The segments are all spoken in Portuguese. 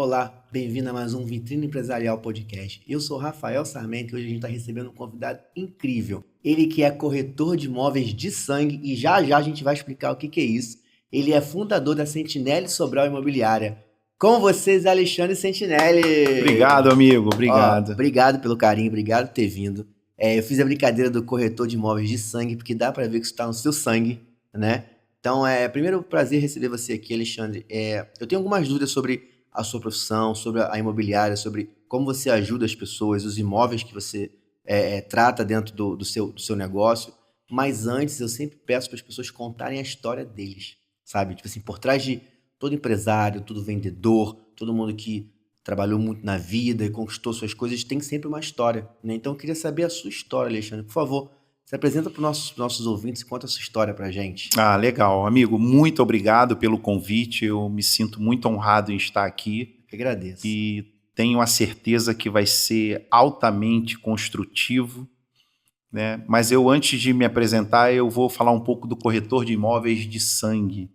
Olá, bem-vindo a mais um Vitrine Empresarial Podcast. Eu sou Rafael Sarmento e hoje a gente está recebendo um convidado incrível. Ele que é corretor de imóveis de sangue e já já a gente vai explicar o que que é isso. Ele é fundador da Sentinelle Sobral Imobiliária. Com vocês, Alexandre Sentinelle. Obrigado, amigo. Ó, Obrigado. obrigado pelo carinho, obrigado por ter vindo. Eu fiz a brincadeira do corretor de imóveis de sangue porque dá para ver que isso está no seu sangue, né? Então, primeiro prazer receber você aqui, Alexandre. Eu tenho algumas dúvidas sobre a sua profissão, sobre a imobiliária, sobre como você ajuda as pessoas, os imóveis que você trata dentro do seu negócio. Mas antes, eu sempre peço para as pessoas contarem a história deles, sabe? Tipo assim, por trás de todo empresário, todo vendedor, todo mundo que trabalhou muito na vida e conquistou suas coisas, tem sempre uma história, né? Então, eu queria saber a sua história, Alexandre. Por favor, se apresenta para os nossos ouvintes e conta a sua história para a gente. Legal. Amigo, muito obrigado pelo convite. Eu me sinto muito honrado em estar aqui Eu que agradeço. e tenho a certeza que vai ser altamente construtivo, né? Mas antes de me apresentar, eu vou falar um pouco do corretor de imóveis de sangue.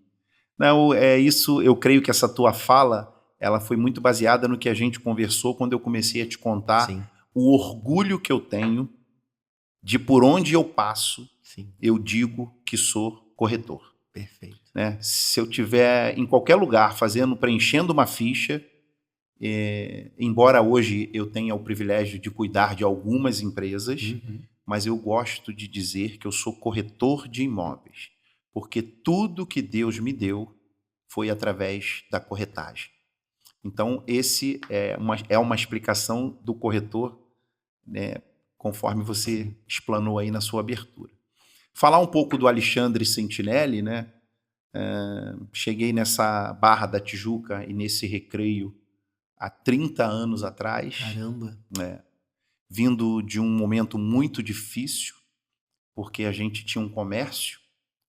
Não, isso, eu creio que essa tua fala, ela foi muito baseada no que a gente conversou quando eu comecei a te contar Sim, o orgulho que eu tenho de por onde eu passo, sim, eu digo que sou corretor, perfeito. né? Se eu tiver em qualquer lugar preenchendo uma ficha, embora hoje eu tenha o privilégio de cuidar de algumas empresas, Uhum. mas eu gosto de dizer que eu sou corretor de imóveis, porque tudo que Deus me deu foi através da corretagem. Então, esse é uma explicação do corretor, né, conforme você Sim, explanou aí na sua abertura. Falar um pouco do Alexandre Sentinelle, né? Cheguei nessa Barra da Tijuca e nesse Recreio há 30 anos atrás, caramba. né? Vindo de um momento muito difícil, porque a gente tinha um comércio,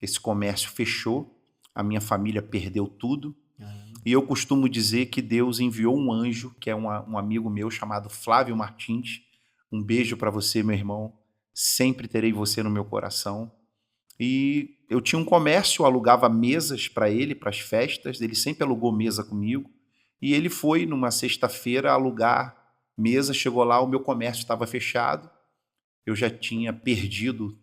esse comércio fechou, a minha família perdeu tudo, Caramba. e eu costumo dizer que Deus enviou um anjo, que é um amigo meu chamado Flávio Martins. Um beijo para você, meu irmão. Sempre terei você no meu coração. E eu tinha um comércio, eu alugava mesas para ele, para as festas, ele sempre alugou mesa comigo. E ele foi numa sexta-feira alugar mesa, chegou lá, o meu comércio estava fechado, eu já tinha perdido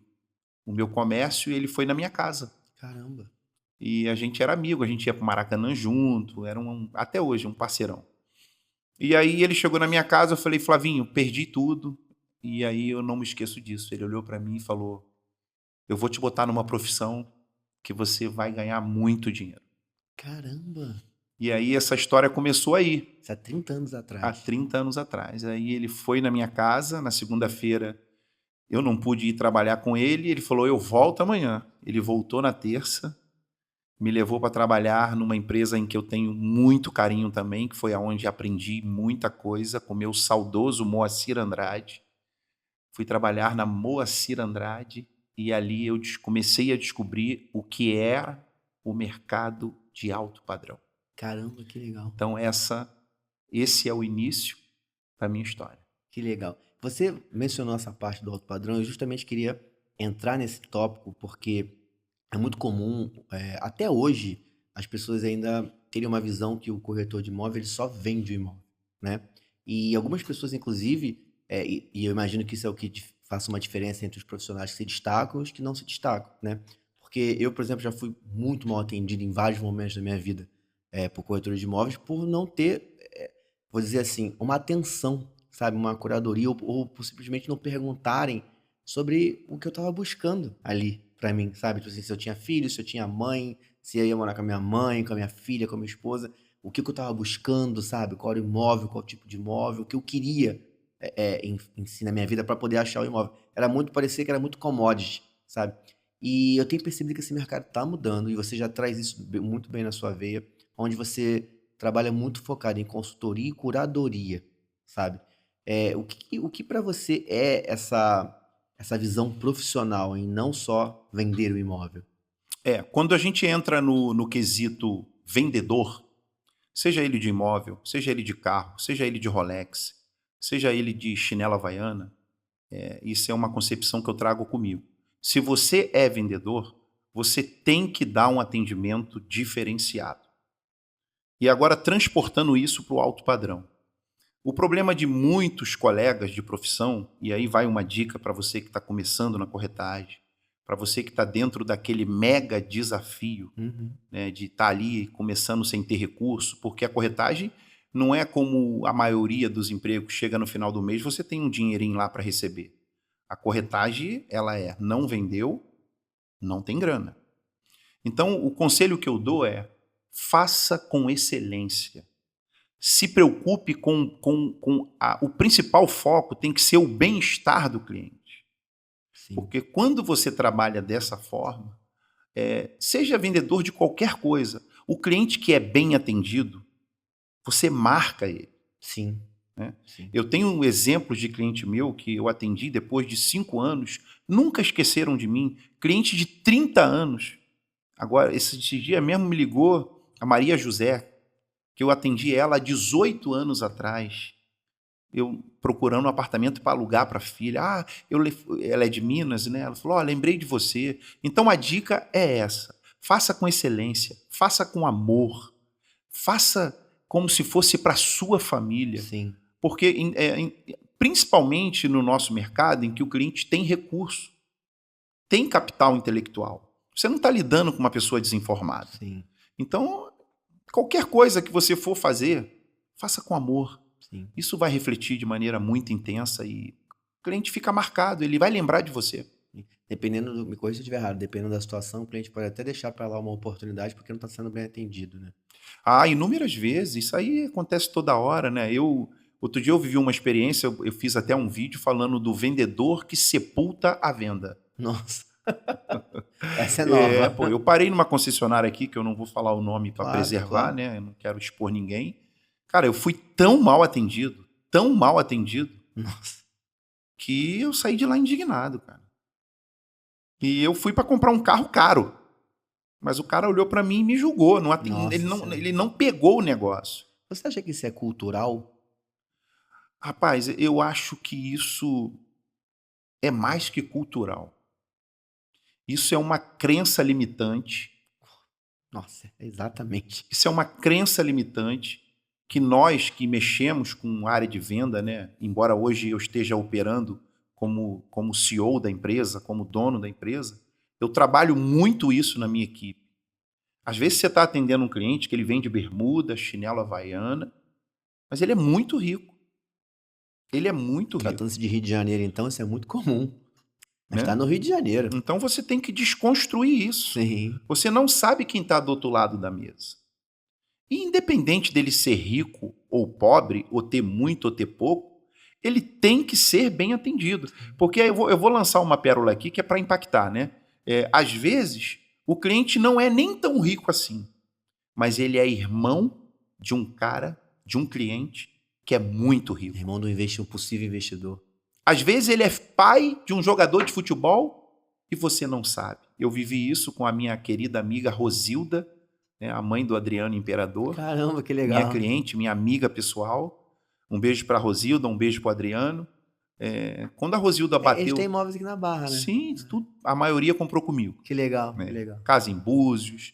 o meu comércio e ele foi na minha casa. Caramba. E a gente era amigo, a gente ia para o Maracanã junto, era até hoje um parceirão. E aí ele chegou na minha casa, eu falei, Flavinho, perdi tudo. E aí eu não me esqueço disso. Ele olhou para mim e falou, eu vou te botar numa profissão que você vai ganhar muito dinheiro. Caramba. E aí essa história começou aí, Isso há 30 anos há atrás. 30 anos atrás. Aí ele foi na minha casa, na segunda-feira eu não pude ir trabalhar com ele, ele falou, eu volto amanhã. Ele voltou na terça, me levou para trabalhar numa empresa em que eu tenho muito carinho também, que foi aonde aprendi muita coisa, com meu saudoso Moacir Andrade. Fui trabalhar na Moacir Andrade e ali eu comecei a descobrir o que era o mercado de alto padrão. Caramba, que legal. Então esse é o início da minha história. Que legal. Você mencionou essa parte do alto padrão, eu justamente queria entrar nesse tópico porque é muito comum, até hoje, as pessoas ainda terem uma visão que o corretor de imóvel ele só vende o imóvel, né? E algumas pessoas, inclusive, e eu imagino que isso é o que faça uma diferença entre os profissionais que se destacam e os que não se destacam, né? Porque eu, por exemplo, já fui muito mal atendido em vários momentos da minha vida por corretores de imóveis por não ter, vou dizer assim, uma atenção, sabe? Uma curadoria, ou por simplesmente não perguntarem sobre o que eu estava buscando ali pra mim, sabe? Tipo assim, se eu tinha filho, se eu tinha mãe, se eu ia morar com a minha mãe, com a minha filha, com a minha esposa, o que que eu estava buscando, sabe? Qual era o imóvel, qual tipo de imóvel, o que eu queria em si na minha vida para poder achar o imóvel. Era muito, parecia que era muito commodity, sabe? E eu tenho percebido que esse mercado está mudando e você já traz isso muito bem na sua veia, onde você trabalha muito focado em consultoria e curadoria, sabe? O que para você é essa visão profissional em não só vender o imóvel? Quando a gente entra no quesito vendedor, seja ele de imóvel, seja ele de carro, seja ele de Rolex, seja ele de chinela havaiana, isso é uma concepção que eu trago comigo. Se você é vendedor, você tem que dar um atendimento diferenciado. E agora transportando isso para o alto padrão. O problema de muitos colegas de profissão, e aí vai uma dica para você que está começando na corretagem, para você que está dentro daquele mega desafio, Uhum. né, de estar ali começando sem ter recurso, porque a corretagem não é como a maioria dos empregos, chega no final do mês, você tem um dinheirinho lá para receber. A corretagem, ela não vendeu, não tem grana. Então, o conselho que eu dou é, faça com excelência. Se preocupe o principal foco tem que ser o bem-estar do cliente. Sim. Porque quando você trabalha dessa forma, seja vendedor de qualquer coisa, o cliente que é bem atendido, você marca ele. Sim. Né? Sim. Eu tenho um exemplo de cliente meu que eu atendi depois de 5 anos, nunca esqueceram de mim, cliente de 30 anos. Agora, esse dia mesmo me ligou a Maria José, que eu atendi ela há 18 anos atrás, eu procurando um apartamento para alugar para a filha. Ela é de Minas, né? Ela falou, lembrei de você. Então a dica é essa, faça com excelência, faça com amor, faça como se fosse para a sua família. Sim. Porque, principalmente no nosso mercado, em que o cliente tem recurso, tem capital intelectual. Você não está lidando com uma pessoa desinformada. Sim. Então, qualquer coisa que você for fazer, faça com amor. Sim. Isso vai refletir de maneira muito intensa e o cliente fica marcado, ele vai lembrar de você. Dependendo, me corrija se eu estiver errado, dependendo da situação, o cliente pode até deixar para lá uma oportunidade porque não está sendo bem atendido, né? Inúmeras vezes, isso aí acontece toda hora, né? Outro dia eu vivi uma experiência, eu fiz até um vídeo falando do vendedor que sepulta a venda. Nossa. Essa é nova. Eu parei numa concessionária aqui, que eu não vou falar o nome para preservar, claro. né? Eu não quero expor ninguém. Cara, eu fui tão mal atendido, Nossa. que eu saí de lá indignado, cara. E eu fui para comprar um carro caro. Mas o cara olhou para mim e me julgou. Ele não pegou o negócio. Você acha que isso é cultural? Rapaz, eu acho que isso é mais que cultural. Isso é uma crença limitante. Nossa, exatamente. Isso é uma crença limitante que nós que mexemos com área de venda, né? Embora hoje eu esteja operando como CEO da empresa, como dono da empresa, eu trabalho muito isso na minha equipe. Às vezes você está atendendo um cliente que ele vende bermuda, chinelo havaiana, mas ele é muito rico. Ele é muito rico. Tratando-se de Rio de Janeiro, então, isso é muito comum. Mas Né? está no Rio de Janeiro. Então você tem que desconstruir isso. Sim. Você não sabe quem está do outro lado da mesa. E independente dele ser rico ou pobre, ou ter muito ou ter pouco, ele tem que ser bem atendido. Porque eu vou lançar uma pérola aqui que é para impactar, né? Às vezes, o cliente não é nem tão rico assim, mas ele é irmão de um cara, de um cliente que é muito rico. Irmão do um possível investidor. Às vezes ele é pai de um jogador de futebol e você não sabe. Eu vivi isso com a minha querida amiga Rosilda, né, a mãe do Adriano Imperador. Caramba, que legal. Minha cliente, minha amiga pessoal. Um beijo para a Rosilda, um beijo para o Adriano. Quando a Rosilda bateu... Eles têm imóveis aqui na Barra, né? Sim, a maioria comprou comigo. Que legal, que legal. Casa em Búzios.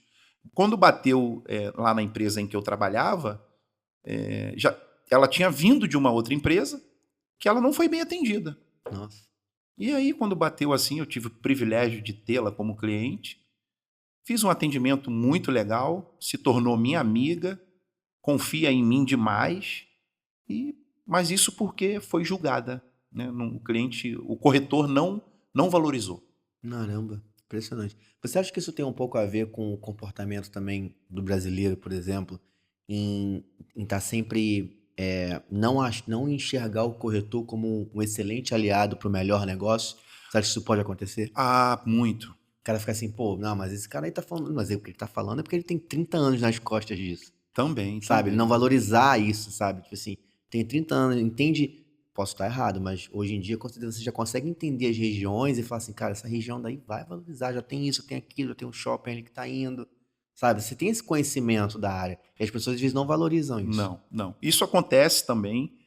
Quando bateu lá na empresa em que eu trabalhava, ela tinha vindo de uma outra empresa que ela não foi bem atendida. Nossa. E aí, quando bateu assim, eu tive o privilégio de tê-la como cliente. Fiz um atendimento muito legal, se tornou minha amiga, confia em mim demais, mas isso porque foi julgada. Né? O corretor não valorizou. Caramba, impressionante. Você acha que isso tem um pouco a ver com o comportamento também do brasileiro, por exemplo, em estar sempre não enxergar o corretor como um excelente aliado para o melhor negócio? Você acha que isso pode acontecer? Muito. O cara fica assim, pô, não, mas esse cara aí tá falando, mas o que ele tá falando é porque ele tem 30 anos nas costas disso. Também. Sabe? Ele não valorizar isso, sabe? Tipo assim, tem 30 anos, entende, posso estar errado, mas hoje em dia, com certeza, você já consegue entender as regiões e falar assim, cara, essa região daí vai valorizar, já tem isso, tem aquilo, já tem um shopping ali que tá indo, sabe? Você tem esse conhecimento da área, e as pessoas às vezes não valorizam isso. Não. Isso acontece também,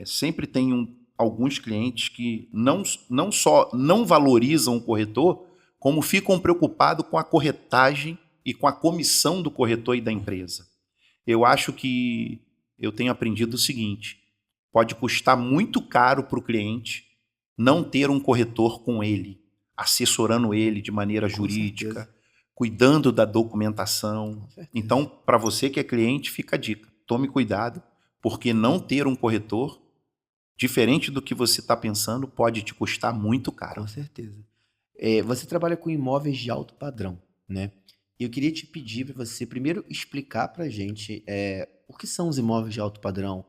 sempre tem alguns clientes que não só não valorizam o corretor, como ficam preocupados com a corretagem e com a comissão do corretor e da empresa. Eu acho que eu tenho aprendido o seguinte: pode custar muito caro para o cliente não ter um corretor com ele, assessorando ele de maneira Com jurídica, certeza, cuidando da documentação. com certeza. Então, para você que é cliente, fica a dica: tome cuidado, porque não ter um corretor, diferente do que você está pensando, pode te custar muito caro. Com certeza. Você trabalha com imóveis de alto padrão, né? E eu queria te pedir para você primeiro explicar para a gente o que são os imóveis de alto padrão.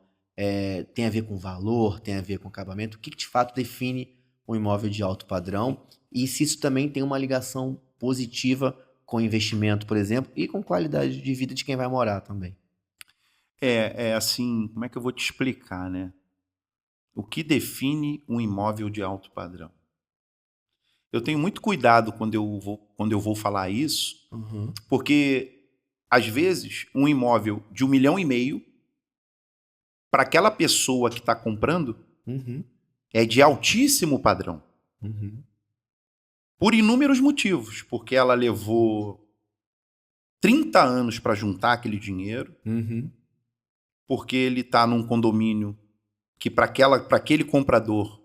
Tem a ver com valor, tem a ver com acabamento? O que de fato define um imóvel de alto padrão? E se isso também tem uma ligação positiva com investimento, por exemplo, e com qualidade de vida de quem vai morar também. É assim, como é que eu vou te explicar, né? O que define um imóvel de alto padrão? Eu tenho muito cuidado quando eu vou falar isso, Uhum, porque às vezes um imóvel de 1,5 milhão, para aquela pessoa que está comprando, uhum, é de altíssimo padrão. uhum, Por inúmeros motivos, porque ela levou 30 anos para juntar aquele dinheiro, uhum. porque ele está num condomínio que para aquele comprador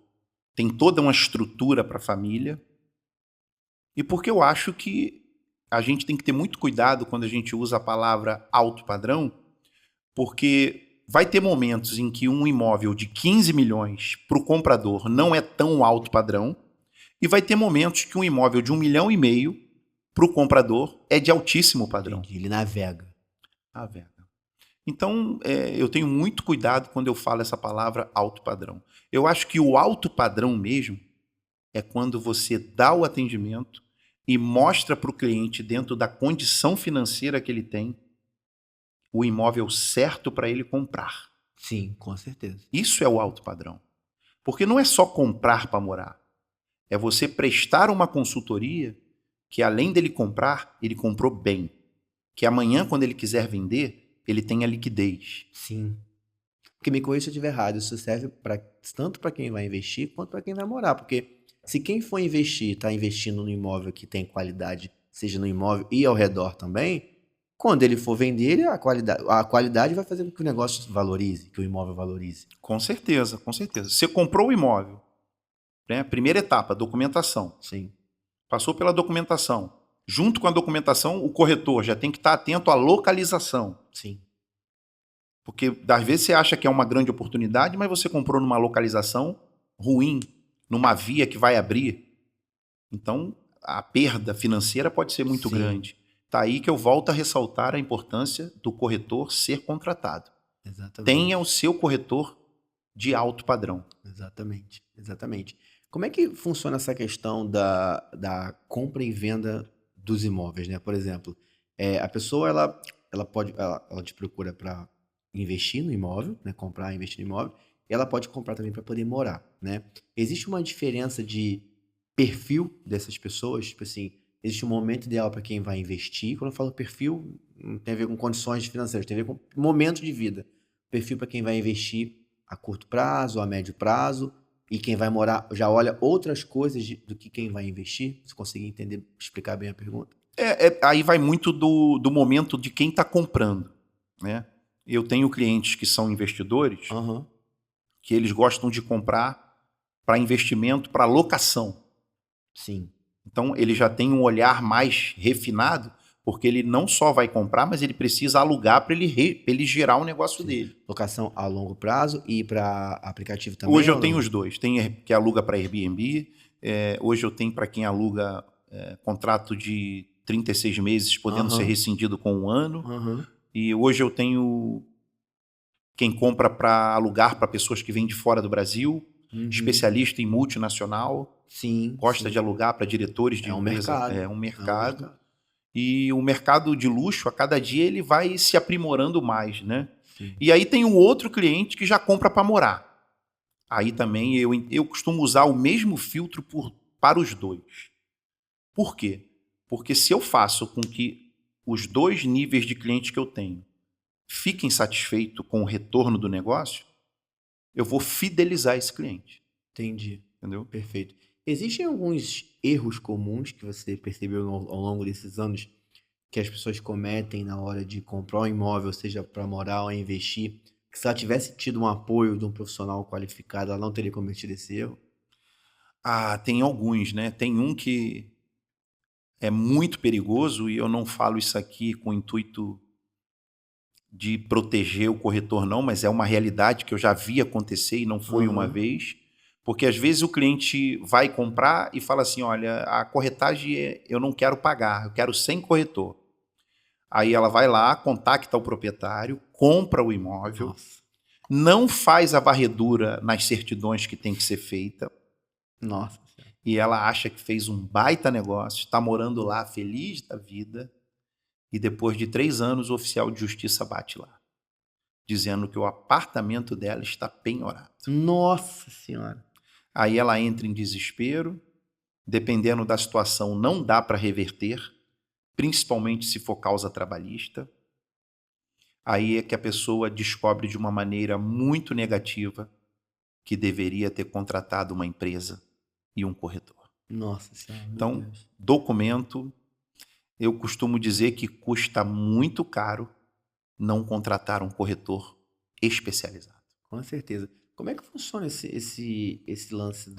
tem toda uma estrutura para a família, e porque eu acho que a gente tem que ter muito cuidado quando a gente usa a palavra alto padrão, porque vai ter momentos em que um imóvel de 15 milhões para o comprador não é tão alto padrão, e vai ter momentos que um imóvel de 1,5 milhão para o comprador é de altíssimo padrão. Entendi. Ele navega. Ah, velho. Então, eu tenho muito cuidado quando eu falo essa palavra alto padrão. Eu acho que o alto padrão mesmo é quando você dá o atendimento e mostra para o cliente, dentro da condição financeira que ele tem, o imóvel certo para ele comprar. Sim, com certeza. Isso é o alto padrão. Porque não é só comprar para morar. É você prestar uma consultoria que, além dele comprar, ele comprou bem. Que amanhã, quando ele quiser vender, ele tenha liquidez. Sim. Porque me corrija se eu estiver errado, isso serve tanto para quem vai investir quanto para quem vai morar. Porque se quem for investir está investindo no imóvel que tem qualidade, seja no imóvel e ao redor também, quando ele for vender, a qualidade vai fazer com que o negócio valorize, que o imóvel valorize. Com certeza, com certeza. Você comprou o imóvel, né? Primeira etapa, documentação. Sim, Passou pela documentação. Junto com a documentação, o corretor já tem que estar atento à localização. sim, Porque, às vezes, você acha que é uma grande oportunidade, mas você comprou numa localização ruim, numa via que vai abrir. Então, a perda financeira pode ser muito sim, grande. Tá aí que eu volto a ressaltar a importância do corretor ser contratado. Tenha o exatamente. seu corretor de alto padrão. Exatamente, exatamente. Como é que funciona essa questão da compra e venda dos imóveis, né? Por exemplo, a pessoa ela te procura para investir no imóvel, né? Comprar e investir no imóvel, e ela pode comprar também para poder morar, né? Existe uma diferença de perfil dessas pessoas? Tipo assim, existe um momento ideal para quem vai investir. Quando eu falo perfil, não tem a ver com condições financeiras, tem a ver com momento de vida. Perfil para quem vai investir a curto prazo, a médio prazo, e quem vai morar já olha outras coisas do que quem vai investir? Você conseguir entender, explicar bem a pergunta? Aí vai muito do momento de quem está comprando, né? Eu tenho clientes que são investidores, Aham, que eles gostam de comprar para investimento, para locação. sim, Então, ele já tem um olhar mais refinado, porque ele não só vai comprar, mas ele precisa alugar para ele gerar o negócio sim. dele. Locação a longo prazo e para aplicativo também Hoje eu ou tenho não? os dois. Tem que aluga para Airbnb, hoje eu tenho para quem aluga contrato de 36 meses, podendo ser Aham, rescindido com 1 ano. aham, E hoje eu tenho quem compra para alugar para pessoas que vêm de fora do Brasil, uhum. especialista em multinacional, Sim, gosta de sim. alugar para diretores de É um empresa. mercado. É um É um mercado. mercado. E o mercado de luxo, a cada dia, ele vai se aprimorando mais, né? Sim. E aí tem um outro cliente que já compra para morar. Aí também eu costumo usar o mesmo filtro para os dois. Por quê? Porque se eu faço com que os dois níveis de clientes que eu tenho fiquem satisfeitos com o retorno do negócio, eu vou fidelizar esse cliente, Entendi. entendeu? Perfeito. Existem alguns erros comuns que você percebeu ao longo desses anos que as pessoas cometem na hora de comprar um imóvel, seja para morar ou investir, que se ela tivesse tido um apoio de um profissional qualificado, ela não teria cometido esse erro? Ah, tem alguns, né? Tem um que é muito perigoso e eu não falo isso aqui com o intuito de proteger o corretor não, mas é uma realidade que eu já vi acontecer e não foi uma Aham. vez, porque às vezes o cliente vai comprar e fala assim, olha, a corretagem eu não quero pagar, eu quero sem corretor. Aí ela vai lá, contacta o proprietário, compra o imóvel, Nossa. não faz a varredura nas certidões que tem que ser feita, Nossa Senhora. e ela acha que fez um baita negócio, está morando lá feliz da vida, e depois de 3 anos o oficial de justiça bate lá, dizendo que o apartamento dela está penhorado. Nossa Senhora. Aí ela entra em desespero, dependendo da situação não dá para reverter, principalmente se for causa trabalhista. Aí é que a pessoa descobre de uma maneira muito negativa que deveria ter contratado uma empresa e um corretor. Nossa Senhora, meu Então, Deus. documento, eu costumo dizer que custa muito caro não contratar um corretor especializado. Com certeza. Como é que funciona esse lance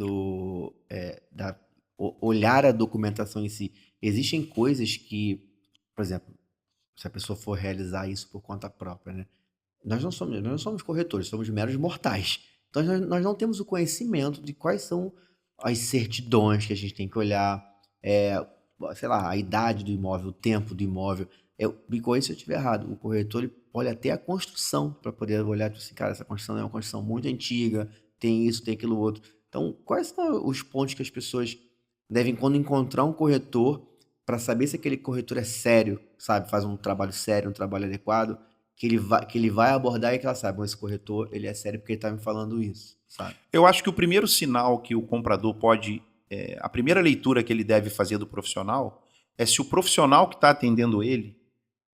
olhar a documentação em si? Existem coisas que, por exemplo, se a pessoa for realizar isso por conta própria, né? Nós não somos corretores, somos meros mortais. Então nós não temos o conhecimento de quais são as certidões que a gente tem que olhar, é, sei lá, a idade do imóvel, o tempo do imóvel. Me corrija se eu estiver errado. O corretor ele olha até a construção para poder olhar, tipo assim, cara, essa construção é uma construção muito antiga, tem isso, tem aquilo outro. Então, quais são os pontos que as pessoas devem, quando encontrar um corretor, para saber se aquele corretor é sério, sabe, faz um trabalho sério, um trabalho adequado, que ele vai abordar e que ela sabe, bom, esse corretor, ele é sério porque ele tá me falando isso, sabe? Eu acho que o primeiro sinal que o comprador pode, a primeira leitura que ele deve fazer do profissional é se o profissional que está atendendo ele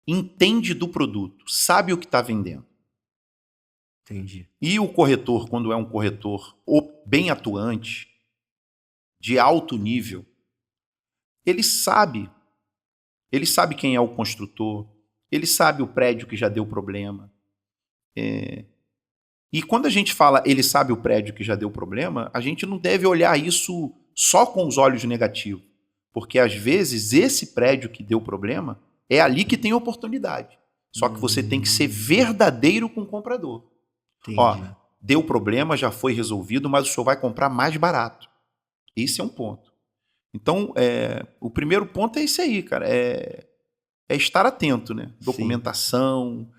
entende do produto, sabe o que está vendendo. Entendi. E o corretor, quando é um corretor bem atuante, de alto nível, ele sabe, ele sabe quem é o construtor, ele sabe o prédio que já deu problema. E quando a gente fala ele sabe o prédio que já deu problema, a gente não deve olhar isso só com os olhos negativos, porque às vezes esse prédio que deu problema é ali que tem oportunidade. Só que você tem que ser Hum, verdadeiro com o comprador. Ó, entendi. deu problema, já foi resolvido, mas o senhor vai comprar mais barato. Esse é um ponto. Então, o primeiro ponto é esse aí, cara. É estar atento, né? Sim, Documentação,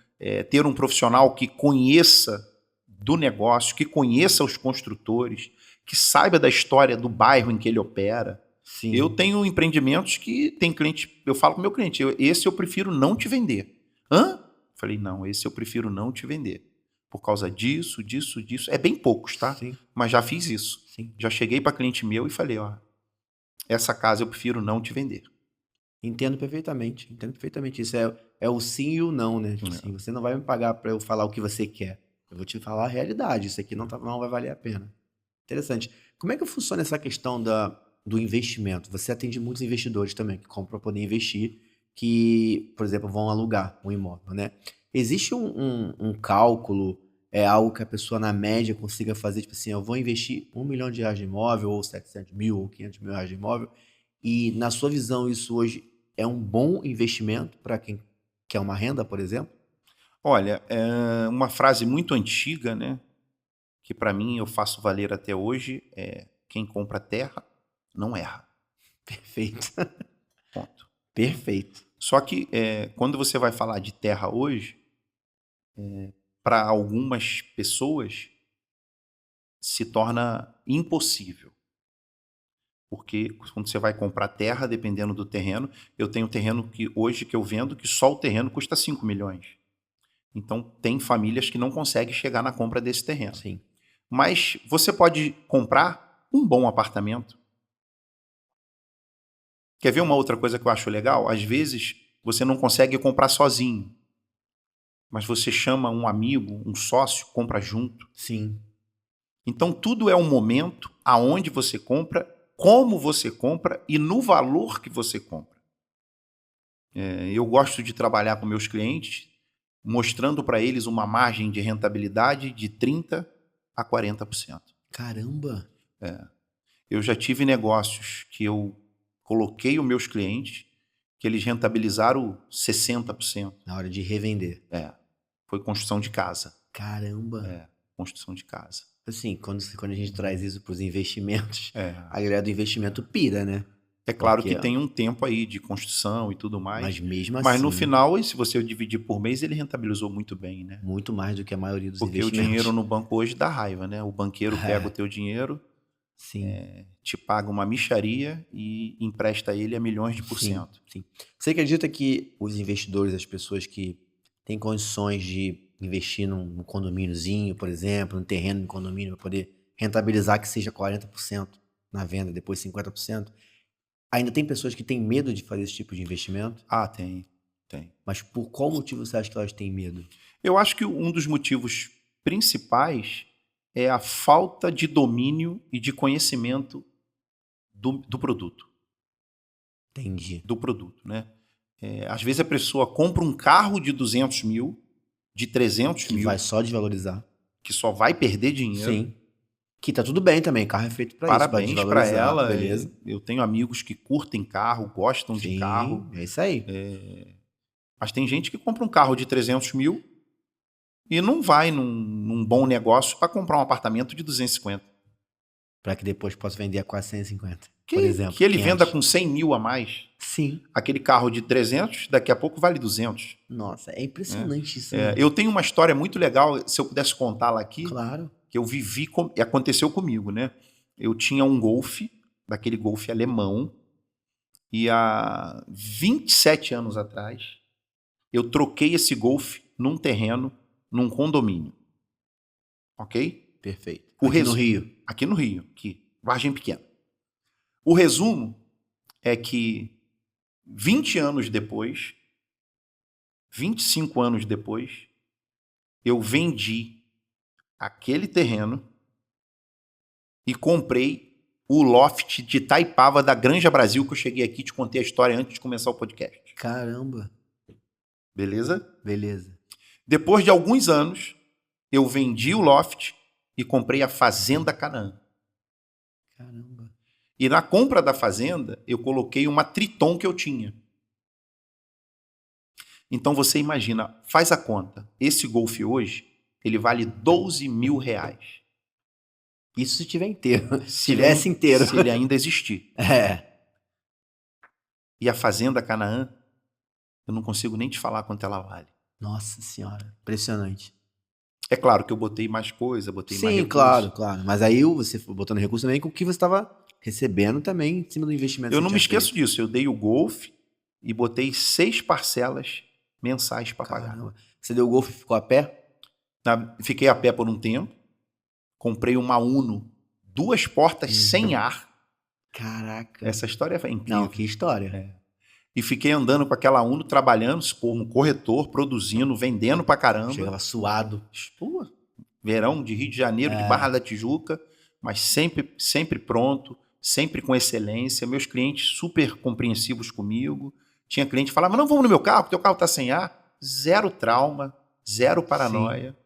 ter um profissional que conheça do negócio, que conheça os construtores, que saiba da história do bairro em que ele opera. Eu sim. tenho empreendimentos que tem cliente, eu falo para o meu cliente, esse eu prefiro não te vender. Hã? Falei, não, esse eu prefiro não te vender. Por causa disso, disso, disso. É bem poucos, tá? Sim, Mas já fiz isso. sim. Já cheguei para cliente meu e falei, ó, essa casa eu prefiro não te vender. Entendo perfeitamente, entendo perfeitamente. Isso é o sim e o não, né? Tipo assim, você não vai me pagar para eu falar o que você quer. Eu vou te falar a realidade. Isso aqui não vai valer a pena. Interessante. Como é que funciona essa questão do investimento? Você atende muitos investidores também que compram para poder investir, que, por exemplo, vão alugar um imóvel, né? Existe um cálculo, é algo que a pessoa, na média, consiga fazer, tipo assim, eu vou investir R$ 1 milhão de imóvel, ou 700 mil, ou 500 mil reais de imóvel, e, na sua visão, isso hoje é um bom investimento para quem quer uma renda, por exemplo? Olha, é uma frase muito antiga, né? Que para mim eu faço valer até hoje é quem compra terra não erra. Perfeito. Ponto. Perfeito. Só que quando você vai falar de terra hoje, para algumas pessoas se torna impossível. Porque quando você vai comprar terra, dependendo do terreno, eu tenho terreno que hoje que eu vendo que só o terreno custa 5 milhões. Então tem famílias que não conseguem chegar na compra desse terreno. Sim. Mas você pode comprar um bom apartamento. Quer ver uma outra coisa que eu acho legal? Às vezes você não consegue comprar sozinho, mas você chama um amigo, um sócio, compra junto. Sim. Então tudo é um momento aonde você compra, como você compra e no valor que você compra. Eu gosto de trabalhar com meus clientes, mostrando para eles uma margem de rentabilidade de 30% a 40%. Caramba! Eu já tive negócios que eu coloquei os meus clientes, que eles rentabilizaram 60%. Na hora de revender. Foi construção de casa. Caramba! Construção de casa. Assim, quando a gente traz isso para os investimentos, É. a galera do investimento pira, né? É claro Porque, que tem um tempo aí de construção e tudo mais. mas mesmo Mas no assim, final, se você dividir por mês, ele rentabilizou muito bem, né? muito mais do que a maioria dos Porque o investimentos. dinheiro no banco hoje dá raiva, né? O banqueiro pega o teu dinheiro, Sim, te paga uma mixaria e empresta ele a milhões de por sim, cento. sim. Você acredita que os investidores, as pessoas que têm condições de investir num condomíniozinho, por exemplo, num terreno de condomínio, para poder rentabilizar que seja 40% na venda, depois 50%, ainda tem pessoas que têm medo de fazer esse tipo de investimento? Ah, tem. Mas por qual motivo você acha que elas têm medo? Eu acho que um dos motivos principais é a falta de domínio e de conhecimento do produto. Entendi. Do produto, né? Às vezes a pessoa compra um carro de 200 mil, de 300 Que mil, vai só desvalorizar. que só vai perder dinheiro. Sim. Que tá tudo bem também, carro é feito pra isso, pra Parabéns para desvalorizar, ela. beleza? Eu tenho amigos que curtem carro, gostam de carro, Sim, é isso aí. mas tem gente que compra um carro de 300 mil e não vai num bom negócio para comprar um apartamento de 250. Pra que depois possa vender a quase 150, por Que, exemplo. que ele 500. venda com 100 mil a mais. Sim. Aquele carro de 300, daqui a pouco vale 200. Nossa, é impressionante isso, né? Eu tenho uma história muito legal, se eu pudesse contá-la aqui, Claro. que eu vivi, aconteceu comigo, né? Eu tinha um Golf, daquele Golf alemão, e há 27 anos atrás, eu troquei esse Golf num terreno, num condomínio. Ok? Perfeito. O Aqui no Rio. Aqui no Rio, aqui, Vargem Pequena. O resumo é que 20 anos depois, 25 anos depois, eu vendi aquele terreno e comprei o loft de Itaipava da Granja Brasil, que eu cheguei aqui e te contei a história antes de começar o podcast. Caramba. Beleza? Beleza. Depois de alguns anos, eu vendi o loft e comprei a Fazenda Canaã. Caramba. E na compra da fazenda, eu coloquei uma Triton que eu tinha. Então você imagina, faz a conta. Esse Golf hoje, ele vale 12 mil reais. Isso se tiver inteiro. Se Se ele tivesse inteiro. Se ele ainda existir. E a Fazenda Canaã, eu não consigo nem te falar quanto ela vale. Nossa senhora, impressionante. É claro que eu botei mais coisa, botei mais Sim, recurso. claro. Mas aí você foi botando recurso também com o que você estava recebendo também em cima do investimento. Eu que não você me tinha esqueço disso. Eu dei o Golf e botei 6 parcelas mensais para pagar. Caramba. Você deu o Golf e ficou a pé? Fiquei a pé por um tempo. Comprei uma Uno, 2 portas sem ar. Caraca. Essa história é incrível. Não, que história. E fiquei andando com aquela Uno, trabalhando como corretor, produzindo, vendendo pra caramba. Chegava suado. Pô, verão de Rio de Janeiro, de Barra da Tijuca, mas sempre pronto, sempre com excelência. Meus clientes super compreensivos comigo. Tinha cliente que falava, não, vamos no meu carro, teu carro tá sem ar. Zero trauma, zero paranoia. Sim.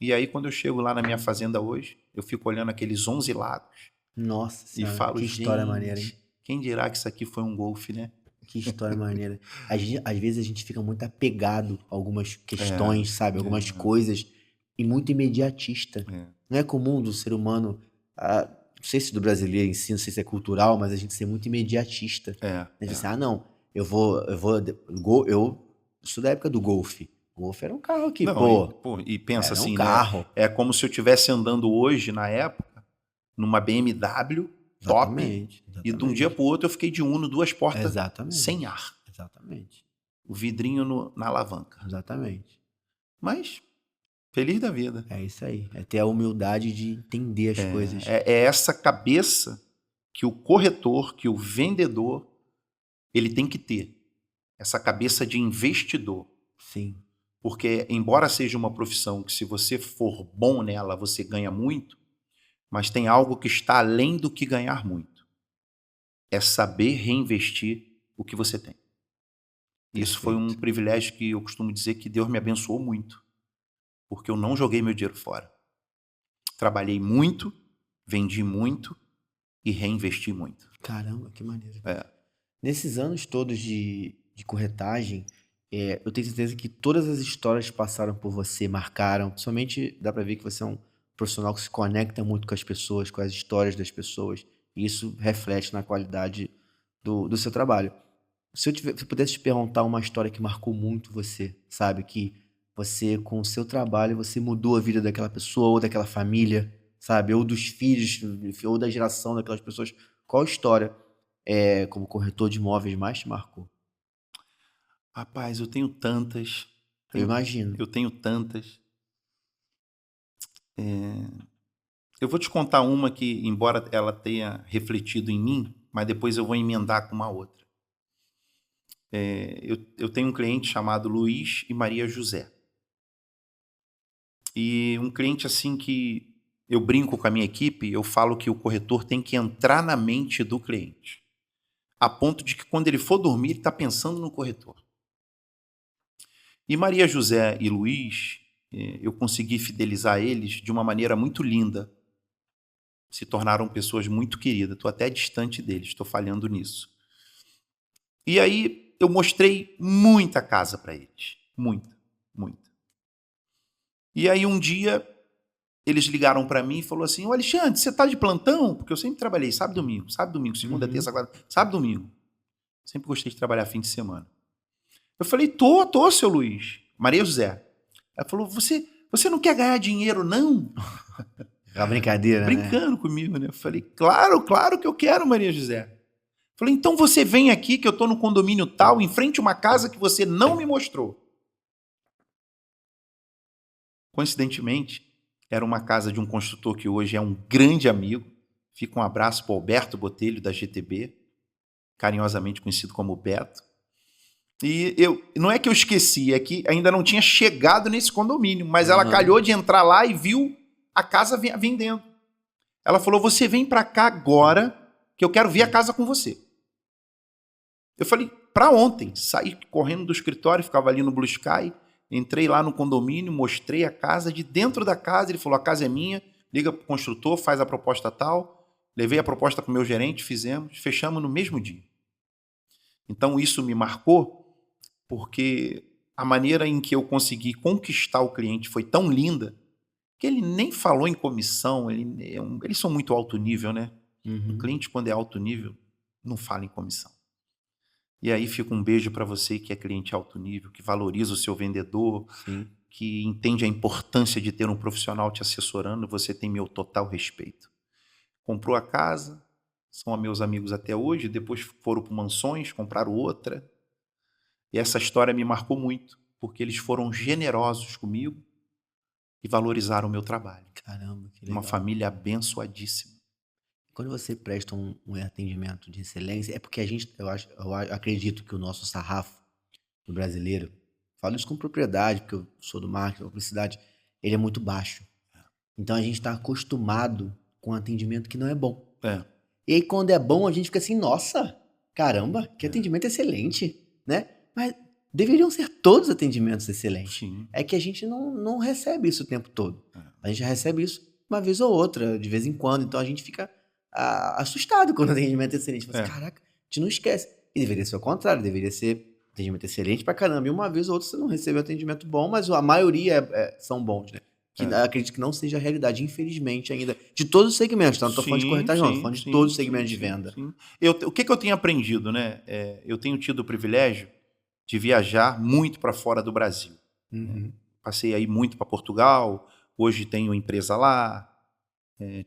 E aí, quando eu chego lá na minha fazenda hoje, eu fico olhando aqueles 11 lagos. Nossa senhora, e falo, que história maneira, hein? Quem dirá que isso aqui foi um Golf, né? Que história maneira. Às vezes a gente fica muito apegado a algumas questões, sabe? Algumas coisas, e muito imediatista. Não é comum do ser humano, não sei se do brasileiro em si, não sei se é cultural, mas a gente ser muito imediatista. A gente assim, não, eu sou da época do Golf. O Golf era um carro que, e pensa era assim, um carro. Né? É como se eu estivesse andando hoje, na época, numa BMW top, Exatamente. E de um dia pro outro eu fiquei de Uno, 2 portas sem ar. Exatamente. O vidrinho na alavanca. Exatamente. Mas, feliz da vida. É isso aí. É ter a humildade de entender as coisas. É essa cabeça que o corretor, que o vendedor, ele tem que ter. Essa cabeça de investidor. Sim. Porque, embora seja uma profissão que, se você for bom nela, você ganha muito, mas tem algo que está além do que ganhar muito. É saber reinvestir o que você tem. Isso foi um Perfeito. privilégio que eu costumo dizer que Deus me abençoou muito, porque eu não joguei meu dinheiro fora. Trabalhei muito, vendi muito e reinvesti muito. Caramba, que maneiro. É. Nesses anos todos de corretagem, eu tenho certeza que todas as histórias que passaram por você, marcaram. Principalmente dá pra ver que você é um profissional que se conecta muito com as pessoas, com as histórias das pessoas. E isso reflete na qualidade do seu trabalho. Se eu pudesse te perguntar uma história que marcou muito você, sabe? Que você, com o seu trabalho, você mudou a vida daquela pessoa ou daquela família, sabe? Ou dos filhos, enfim, ou da geração daquelas pessoas. Qual história, como corretor de imóveis, mais te marcou? Rapaz, eu tenho tantas, Eu tenho- imagino. eu tenho tantas. É, Eu vou te contar uma que, embora ela tenha refletido em mim, mas depois eu vou emendar com uma outra. Eu tenho um cliente chamado Luiz e Maria José. E um cliente assim que eu brinco com a minha equipe, eu falo que o corretor tem que entrar na mente do cliente, a ponto de que quando ele for dormir, ele está pensando no corretor. E Maria José e Luiz, eu consegui fidelizar eles de uma maneira muito linda. Se tornaram pessoas muito queridas. Estou até distante deles, estou falhando nisso. E aí eu mostrei muita casa para eles. Muita, muita. E aí um dia eles ligaram para mim e falaram assim: "Ô Alexandre, você está de plantão?" Porque eu sempre trabalhei sábado, domingo, segunda, Uhum. terça, quarta, sábado, domingo. Sempre gostei de trabalhar fim de semana. Eu falei: tô, seu Luiz. Maria José. Ela falou: você não quer ganhar dinheiro, não? A brincadeira, né? Brincando comigo, né? Eu falei: claro que eu quero, Maria José. Falei: então você vem aqui que eu estou no condomínio tal, em frente a uma casa que você não me mostrou. Coincidentemente, era uma casa de um construtor que hoje é um grande amigo. Fica um abraço para o Alberto Botelho, da GTB, carinhosamente conhecido como Beto. E não é que eu esqueci, é que ainda não tinha chegado nesse condomínio, mas ela Aham. calhou de entrar lá e viu a casa vendendo. Ela falou: você vem para cá agora, que eu quero ver a casa com você. Eu falei: para ontem. Saí correndo do escritório, ficava ali no Blue Sky, entrei lá no condomínio, mostrei a casa. De dentro da casa, ele falou: a casa é minha, liga para o construtor, faz a proposta tal. Levei a proposta para o meu gerente, fechamos no mesmo dia. Então isso me marcou, porque a maneira em que eu consegui conquistar o cliente foi tão linda que ele nem falou em comissão. Eles são muito alto nível, né? O Uhum. cliente, quando é alto nível, não fala em comissão. E aí fica um beijo para você que é cliente alto nível, que valoriza o seu vendedor, Sim. que entende a importância de ter um profissional te assessorando. Você tem meu total respeito. Comprou a casa, são meus amigos até hoje, depois foram para Mansões, compraram outra. E essa história me marcou muito, porque eles foram generosos comigo e valorizaram o meu trabalho. Caramba, que Uma legal. família abençoadíssima. Quando você presta um atendimento de excelência, é porque a gente, acredito que o nosso sarrafo do brasileiro, falo isso com propriedade, porque eu sou do marketing, da publicidade, ele é muito baixo. Então a gente está acostumado com atendimento que não é bom. É, E aí quando é bom, a gente fica assim, nossa, caramba, que é, atendimento excelente, né? Mas deveriam ser todos atendimentos excelentes. sim. É que a gente não recebe isso o tempo todo. É, A gente recebe isso uma vez ou outra, de vez em quando. Então a gente fica assustado quando o atendimento é excelente. Fala assim, é, caraca, a gente não esquece. E deveria ser o contrário, deveria ser atendimento excelente pra caramba. E uma vez ou outra você não recebeu atendimento bom, mas a maioria são bons, né? Que é. acredito que não seja a realidade, infelizmente, ainda, de todos os segmentos, tá? Não tô falando de Sim, corretagem, não, tô sim, falando de todos sim, os sim, segmentos de sim, venda. sim. O que eu tenho aprendido, né? Eu tenho tido o privilégio de viajar muito para fora do Brasil. Uhum, Passei aí muito para Portugal, hoje tenho empresa lá,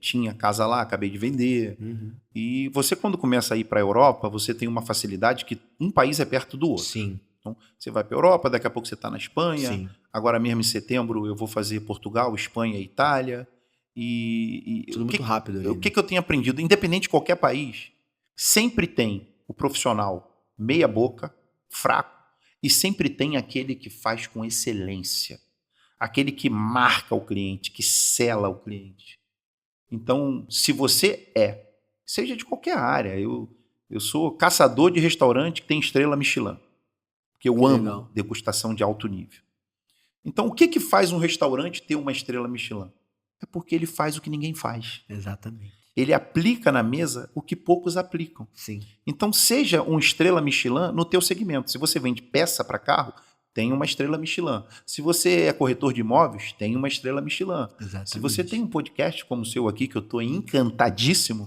tinha casa lá, acabei de vender. uhum. E você, quando começa a ir para a Europa, você tem uma facilidade que um país é perto do outro. Sim, Então, você vai para a Europa, daqui a pouco você está na Espanha. sim. Agora mesmo em setembro eu vou fazer Portugal, Espanha e Itália. E Tudo muito rápido ali, o que né? que eu tenho aprendido? Independente de qualquer país, sempre tem o profissional meia boca, fraco, e sempre tem aquele que faz com excelência. Aquele que marca o cliente, que sela o cliente. Então, se você seja de qualquer área, eu sou caçador de restaurante que tem estrela Michelin. porque eu Que amo legal. degustação de alto nível. Então, o que que faz um restaurante ter uma estrela Michelin? É porque ele faz o que ninguém faz. Exatamente. Ele aplica na mesa o que poucos aplicam. Sim. Então, seja um estrela Michelin no teu segmento. Se você vende peça para carro, tem uma estrela Michelin. Se você é corretor de imóveis, tem uma estrela Michelin. Exatamente. Se você tem um podcast como o seu aqui, que eu estou encantadíssimo,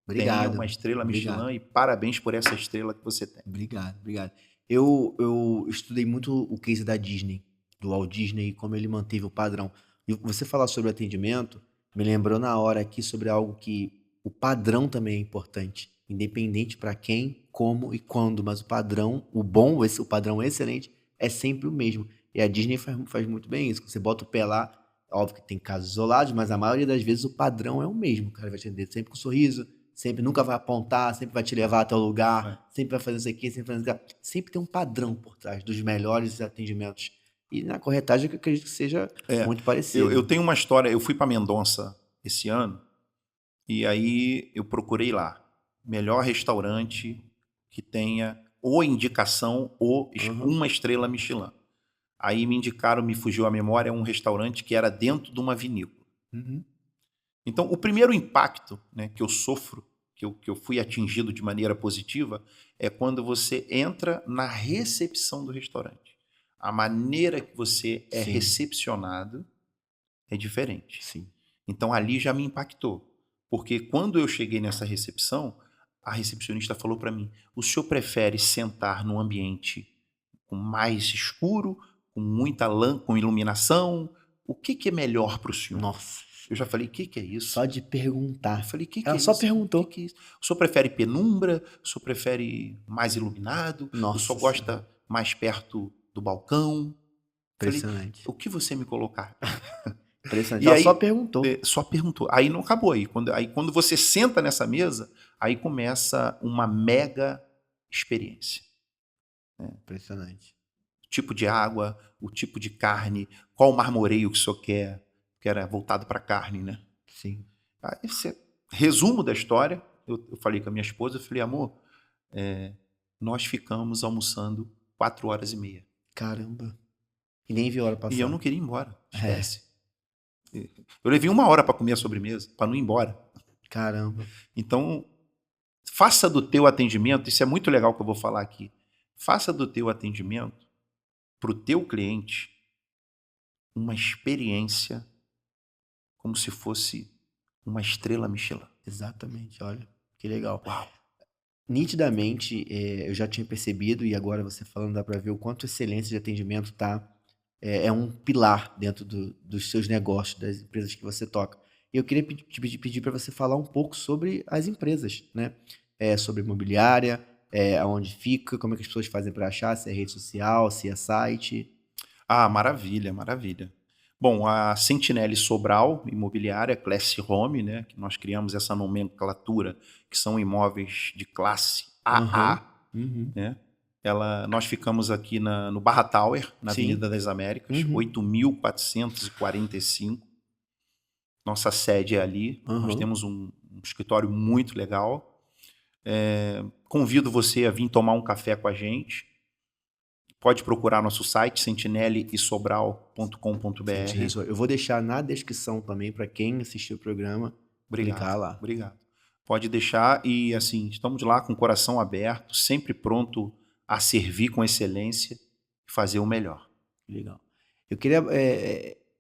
tenha Obrigado. uma estrela Obrigado. Michelin e parabéns por essa estrela que você tem. Obrigado, obrigado. Eu estudei muito o case da Disney, do Walt Disney, e como ele manteve o padrão. E você falar sobre atendimento, me lembrou na hora aqui sobre algo que o padrão também é importante, independente para quem, como e quando, mas o padrão, o bom, o padrão excelente, é sempre o mesmo. E a Disney faz muito bem isso. Você bota o pé lá, óbvio que tem casos isolados, mas a maioria das vezes o padrão é o mesmo. O cara vai te atender sempre com um sorriso, sempre nunca vai apontar, sempre vai te levar até o lugar, sempre vai fazer isso aqui, sempre vai fazer isso aqui. Sempre tem um padrão por trás dos melhores atendimentos. E na corretagem eu acredito que seja muito parecido. Eu tenho uma história, eu fui para Mendonça esse ano, e aí eu procurei lá, melhor restaurante que tenha ou indicação ou uma estrela Michelin. Aí me indicaram, me fugiu a memória, um restaurante que era dentro de uma vinícola. Uhum. Então, o primeiro impacto, né, que eu sofro, que eu fui atingido de maneira positiva, é quando você entra na recepção do restaurante. A maneira que você é Sim. recepcionado é diferente. Sim. Então, ali já me impactou. Porque quando eu cheguei nessa recepção, a recepcionista falou para mim: o senhor prefere sentar num ambiente com mais escuro, com muita lã, com iluminação? O que é melhor para o senhor? Nossa. Eu já falei: o que é isso? Só de perguntar. Eu falei: o que Ela é só isso? perguntou. Que é isso? O senhor prefere penumbra? O senhor prefere mais iluminado? Nossa O senhor Senhora. gosta mais perto do balcão? Eu falei: Impressionante. o que você me colocar? Impressionante. E Ela aí, só perguntou. só perguntou. Aí não acabou aí. Quando você senta nessa mesa, aí começa uma mega experiência. Impressionante. O tipo de água, o tipo de carne, qual o marmoreio que o senhor quer, que era voltado para carne, né? Sim. Aí resumo da história, eu falei com a minha esposa, eu falei: amor, nós ficamos almoçando 4h30. Caramba. E nem vi a hora passar. E eu não queria ir embora, esquece. Eu levei 1 hora para comer a sobremesa, para não ir embora. Caramba. Então, faça do teu atendimento, isso é muito legal que eu vou falar aqui, faça do teu atendimento para o teu cliente uma experiência como se fosse uma estrela Michelin. Exatamente, olha, que legal. Uau! Nitidamente, eu já tinha percebido, e agora você falando, dá para ver o quanto a excelência de atendimento é um pilar dentro dos seus negócios, das empresas que você toca. E eu queria te pedir para você falar um pouco sobre as empresas, né? Sobre imobiliária, aonde fica, como é que as pessoas fazem para achar, se é rede social, se é site. Ah, maravilha, maravilha. Bom, a Sentinelle Sobral Imobiliária, Class Home, né, que nós criamos essa nomenclatura, que são imóveis de classe AA, Uhum. né? Nós ficamos aqui no Barra Tower, na Sim. Avenida das Américas, Uhum. 8.445. Nossa sede é ali. Nós Uhum. temos um escritório muito legal. Convido você a vir tomar um café com a gente. Pode procurar nosso site, sentineleesobral.com.br. Eu vou deixar na descrição também para quem assistiu o programa clicar lá. Obrigado. Pode deixar e, assim, estamos lá com o coração aberto, sempre pronto a servir com excelência e fazer o melhor. Legal. Eu queria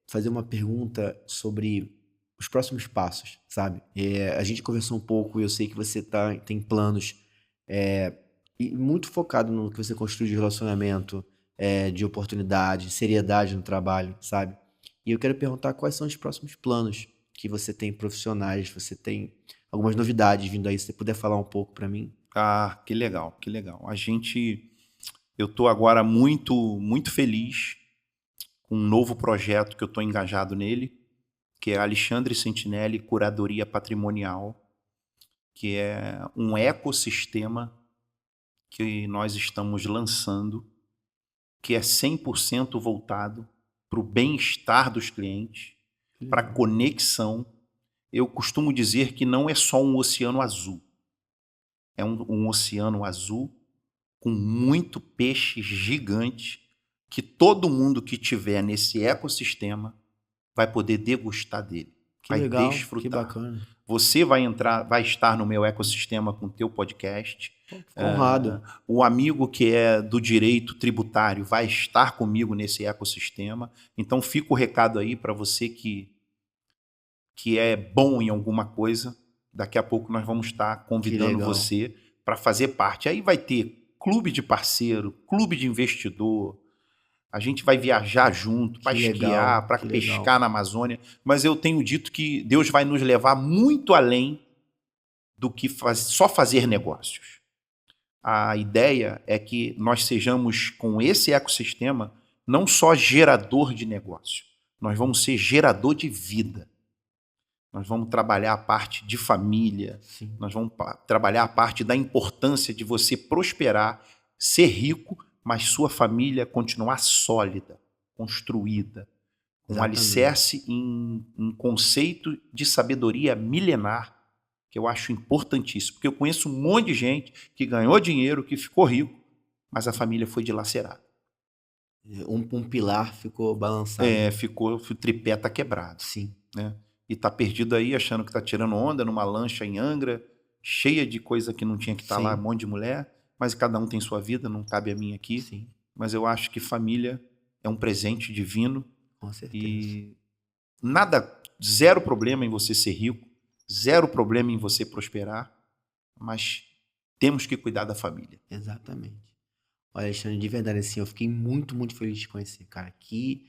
fazer uma pergunta sobre os próximos passos, sabe? A gente conversou um pouco e eu sei que você tem planos e muito focado no que você construiu de relacionamento, de oportunidade, seriedade no trabalho, sabe? E eu quero perguntar quais são os próximos planos que você tem profissionais, você tem algumas novidades vindo aí, se você puder falar um pouco para mim. Ah, que legal, que legal. Eu estou agora muito, muito feliz com um novo projeto que eu estou engajado nele, que é Alexandre Sentinelli Curadoria Patrimonial, que é um ecossistema que nós estamos lançando, que é 100% voltado para o bem-estar dos clientes, para a conexão. Eu costumo dizer que não é só um oceano azul. É um oceano azul com muito peixe gigante que todo mundo que tiver nesse ecossistema vai poder degustar dele, Que vai legal, que desfrutar. bacana. Você vai estar no meu ecossistema com o teu podcast. Pô, fico honrado. O amigo que é do direito tributário vai estar comigo nesse ecossistema. Então fica o recado aí para você que é bom em alguma coisa. Daqui a pouco nós vamos estar Que convidando legal. você para fazer parte. Aí vai ter clube de parceiro, clube de investidor. A gente vai viajar junto para Que esquiar, legal, para que pescar legal. na Amazônia. Mas eu tenho dito que Deus vai nos levar muito além do que só fazer negócios. A ideia é que nós sejamos, com esse ecossistema, não só gerador de negócio, nós vamos ser gerador de vida. Nós vamos trabalhar a parte de família, Sim, nós vamos trabalhar a parte da importância de você prosperar, ser rico, mas sua família continuar sólida, construída, com um exatamente. alicerce em um conceito de sabedoria milenar, que eu acho importantíssimo. Porque eu conheço um monte de gente que ganhou dinheiro, que ficou rico, mas a família foi dilacerada. Um pilar ficou balançado. O tripé está quebrado. Sim, Né? E está perdido aí, achando que está tirando onda numa lancha em Angra, cheia de coisa que não tinha que estar lá, um sim, monte de mulher, mas cada um tem sua vida, não cabe a mim aqui. sim, Mas eu acho que família é um presente divino com certeza. e nada, zero problema em você ser rico, zero problema em você prosperar, mas temos que cuidar da família. Exatamente. Olha, Alexandre, de verdade, assim, eu fiquei muito, muito feliz de te conhecer, cara. Que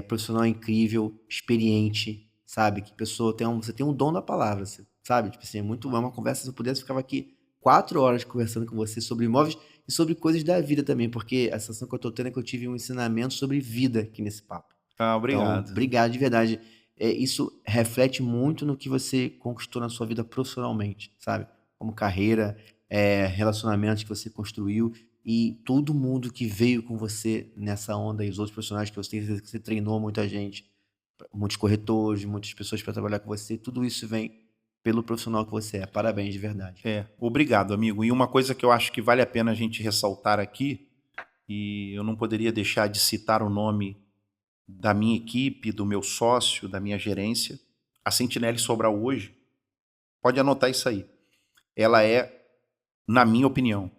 profissional incrível, experiente, sabe? Que pessoa você tem um dom da palavra, sabe? Tipo assim, é uma conversa, se eu pudesse, eu ficava aqui 4 horas conversando com você sobre imóveis e sobre coisas da vida também, porque a sensação que eu tô tendo é que eu tive um ensinamento sobre vida aqui nesse papo. Então, Obrigado. obrigado de verdade. Isso reflete muito no que você conquistou na sua vida profissionalmente, sabe? Como carreira, relacionamentos que você construiu e todo mundo que veio com você nessa onda e os outros profissionais que você tem certeza que você treinou muita gente, muitos corretores, muitas pessoas para trabalhar com você, tudo isso vem pelo profissional que você é. Parabéns, de verdade. Obrigado, amigo. E uma coisa que eu acho que vale a pena a gente ressaltar aqui, e eu não poderia deixar de citar o nome da minha equipe, do meu sócio, da minha gerência, a Sentinelle Sobral hoje, pode anotar isso aí. Ela é, na minha opinião,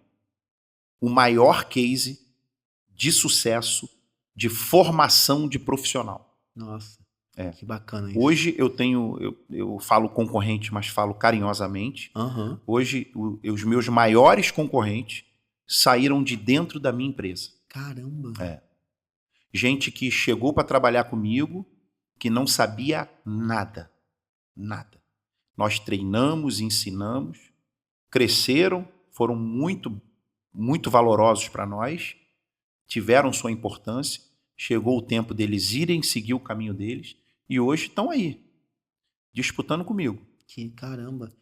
o maior case de sucesso de formação de profissional. Nossa, que bacana isso. Hoje eu falo concorrente, mas falo carinhosamente. Aham. Hoje os meus maiores concorrentes saíram de dentro da minha empresa. Caramba. Gente que chegou para trabalhar comigo, que não sabia nada. Nada. Nós treinamos, ensinamos, cresceram, foram muito, muito valorosos para nós, tiveram sua importância, chegou o tempo deles irem seguir o caminho deles e hoje estão aí, disputando comigo. Que caramba.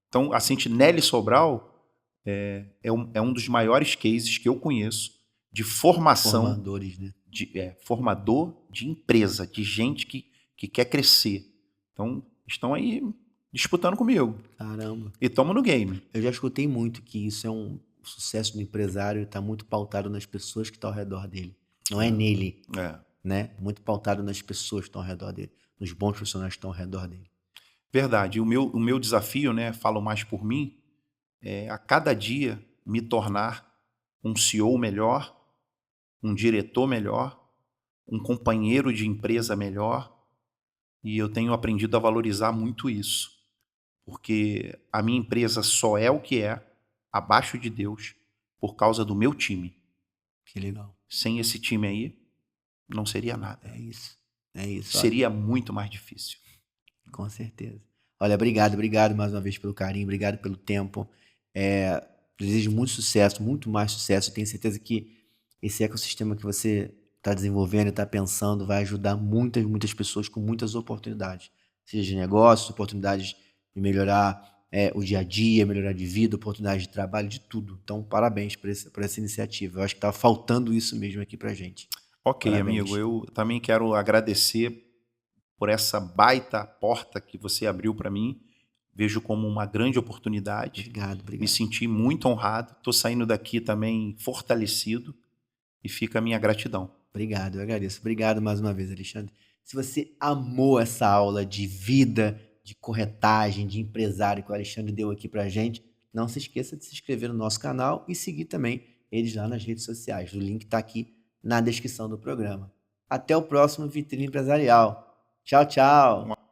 Então, a Sentinelle Sobral é um dos maiores cases que eu conheço de formação, Formadores, né? formador de empresa, de gente que quer crescer. Então, estão aí disputando comigo. Caramba. E estamos no game. Eu já escutei muito que isso é o sucesso do empresário está muito pautado nas pessoas que estão ao redor dele. Não é nele, né? Muito pautado nas pessoas que estão ao redor dele, nos bons profissionais que estão ao redor dele. Verdade. O meu desafio, né, falo mais por mim, é a cada dia me tornar um CEO melhor, um diretor melhor, um companheiro de empresa melhor, e eu tenho aprendido a valorizar muito isso, porque a minha empresa só é o que é, abaixo de Deus, por causa do meu time. Que legal. Sem esse time aí, não seria nada. É isso. É isso. Seria muito mais difícil. Com certeza. Olha, obrigado mais uma vez pelo carinho, obrigado pelo tempo. Desejo muito sucesso, muito mais sucesso. Eu tenho certeza que esse ecossistema que você está desenvolvendo e está pensando vai ajudar muitas, muitas pessoas com muitas oportunidades. Seja de negócios, oportunidades de melhorar o dia a dia, melhorar de vida, oportunidades de trabalho, de tudo. Então, parabéns por essa iniciativa. Eu acho que estava faltando isso mesmo aqui pra gente. Ok, Parabéns. amigo. Eu também quero agradecer por essa baita porta que você abriu para mim. vejo como uma grande oportunidade. Obrigado, Me obrigado. senti muito honrado. Estou saindo daqui também fortalecido e fica a minha gratidão. Obrigado, eu agradeço. Obrigado mais uma vez, Alexandre. Se você amou essa aula de vida, de corretagem, de empresário que o Alexandre deu aqui pra gente, não se esqueça de se inscrever no nosso canal e seguir também eles lá nas redes sociais. O link está aqui na descrição do programa. Até o próximo Vitrine Empresarial. Tchau, tchau!